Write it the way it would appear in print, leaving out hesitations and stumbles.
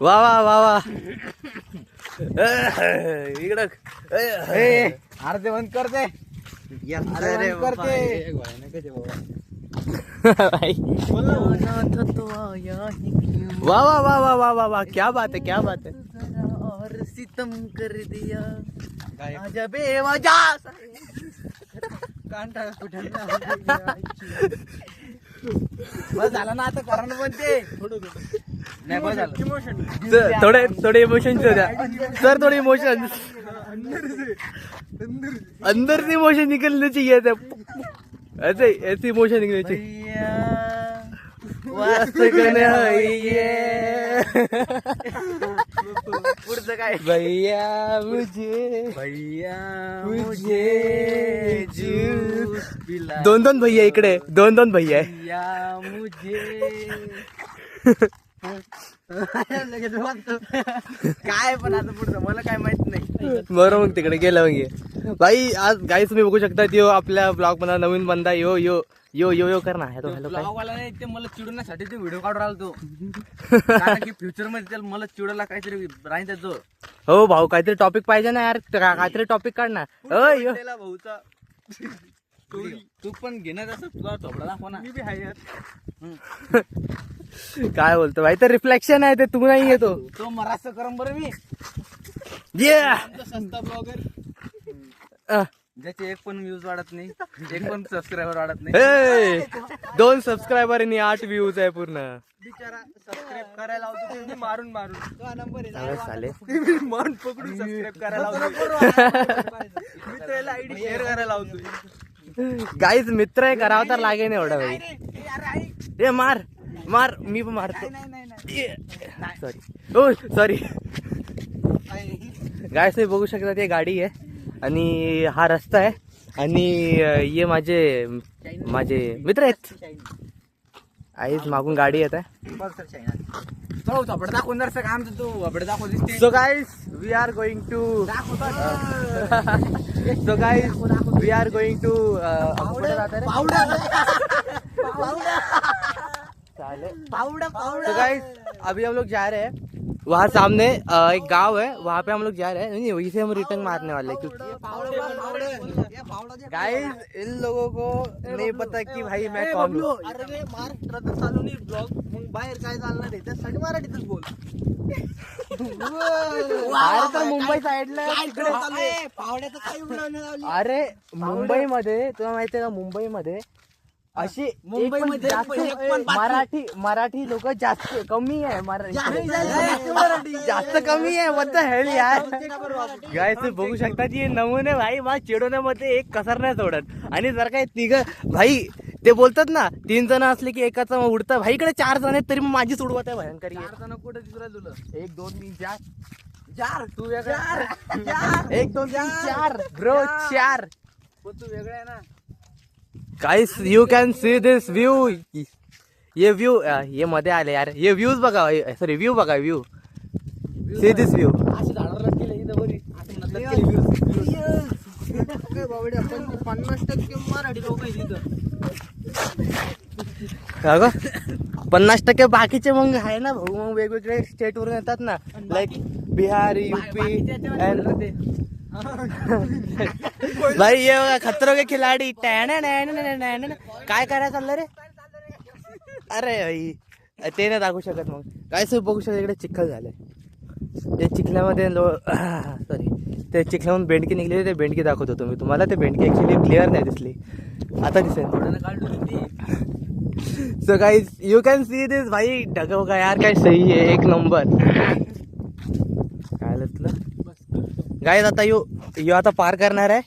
वा वा वा वा इकडं अर्धे बंद करते अरे करते वाह वाह वाह वाह वाह वाह वाह, क्या बात है, क्या बात है. और सितम कर दिया आजा बेवजा कांटा बस झालं ना आता कारण पण ते नाही बस झालं थोडे थोडे इमोशन द्या सर, थोडे इमोशन अंदर से इमोशन निकलने चाहिए थे. ऐसे ऐसे इमोशन निकलने चाहिए. पुढचं काय भैया मुझे मुझे जूस पिला दोन दोन भैया इकडे, दोन दोन भैया आहे. भैया मुझे काय पण आता पुढचं मला काय माहित नाही. बरं मग तिकडे गेलं मग भाई. आज गाईस तुम्ही बघू शकता यो आपल्या ब्लॉग मध्ये नवीन बंदा यो यो यो यो यो कर ना. हॅलो हॅलो काय ब्लॉगवाला नाही ते मला चिडवण्यासाठी ते व्हिडिओ काढून राहिला तो कारण की फ्युचर मध्ये त्याला मला चिडवला काहीतरी राहील त्याचं. हो भाऊ, काहीतरी टॉपिक पाहिजे ना यार, काहीतरी टॉपिक काढ ना. यो त्याला भाऊचा तू पण घेण्यात असं तुला थोडा दाखव ना. मी बी आहे काय बोलतो भाई, तर रिफ्लेक्शन आहे ते, तू नाही येतो. तो मराठा करम बरं मी सस्ता ब्लॉगर ज्याचे एक पण व्ह्यूज वाढत नाही, एक पण सबस्क्रायबर वाढत नाही. 2 सबस्क्रायबर आणि 8 व्ह्यूज आहे पूर्ण. बिचारा सबस्क्राईब करायला लावतो ते मारून मारून नंबर साले मन पकडून सबस्क्राईब करायला लावतो. मी त्याला आयडी शेअर करायला लावतो. गाईज मित्र आहे, करावं तर लागेल एवढा भाई. ए मार मार, मी पण मारतो. सॉरी ओ सॉरी. गाईज तुम्ही बघू शकता ते गाडी आहे आणि हा रस्ता आहे आणि ये माझे माझे मित्र आहेत. आईच मागून गाडी येत आहे. दाखवून जर काम तू अपडे दाखव दिसते. So guys we are going to so guys we are going to तो गाइस अभी हम लोग जा रहे हैं वहाँ सामने एक गांव है, वहाँ पे हम लोग जा रहे हैं. नहीं वहीं से हम रिटर्न मारने वाले हैं क्योंकि गाइस इन लोगों को नहीं पता कि भाई मैं कौन हूँ. अरे महाराष्ट्रात चालू नाही ब्लॉग, मग बाहेर काय चालणार आहे त्यासाठी मराठीतच बोल. अरे तर मुंबई साईडला पावड्याचं काय उडवणं. अरे मुंबईमध्ये तुला माहिती आहे का, मुंबईमध्ये अशी मुंबईमध्ये मराठी लोक जास्त कमी आहे. जास्त कमी आहे. what the hell यार. गाइस तुम्ही बघू शकता की नमुने भाई मला चिडवण्यामध्ये एक कसर नाही सोडत. आणि जर काय तिघ भाई ते बोलतात ना 3 जण असले की एकाचा उडतं भाई, इकडे 4 जण आहेत तरी माझी सोडवत आहे भयंकर. 4 जण कुठे दिसू तुला? 1 2 3 4 4 तू वेगळा. 1 2 3 4 ब्रो 4. तू वेगळा आहे ना. Guys you can see this view. ये व्ह्यू ये मध्ये आले यार. ये व्ह्यूज बघा, सॉरी व्ह्यू बघा, व्ह्यू सी दिस व्ह्यू. अशी झाडं लटकेले इथं बरी. 50% मराठी लोक आहेत इथं. 50% बाकीचे मग आहे ना भाऊ, मग वेगवेगळे स्टेट वरून येतात ना, लाईक बिहार यूपी. भाई ये बघा खतरो के खिलाडी. काय करायला चाललं रे. अरे भाई ते नाही दाखवू शकत. मग काय सगळं बघू शकत. इकडे चिखल झालंय. ते चिखल्यामध्ये सॉरी ते चिखल्याहून बेंडकी निघलेली, ते बेंडकी दाखवतो तुम्ही तुम्हाला. ते बेंडकी ऍक्च्युली क्लिअर नाही दिसली, आता दिसेल. So guys you can see this. भाई ढग बघा यार, काय सही आहे, एक नंबर. काय तुला गाइस आता यो आता पार करणार आहे.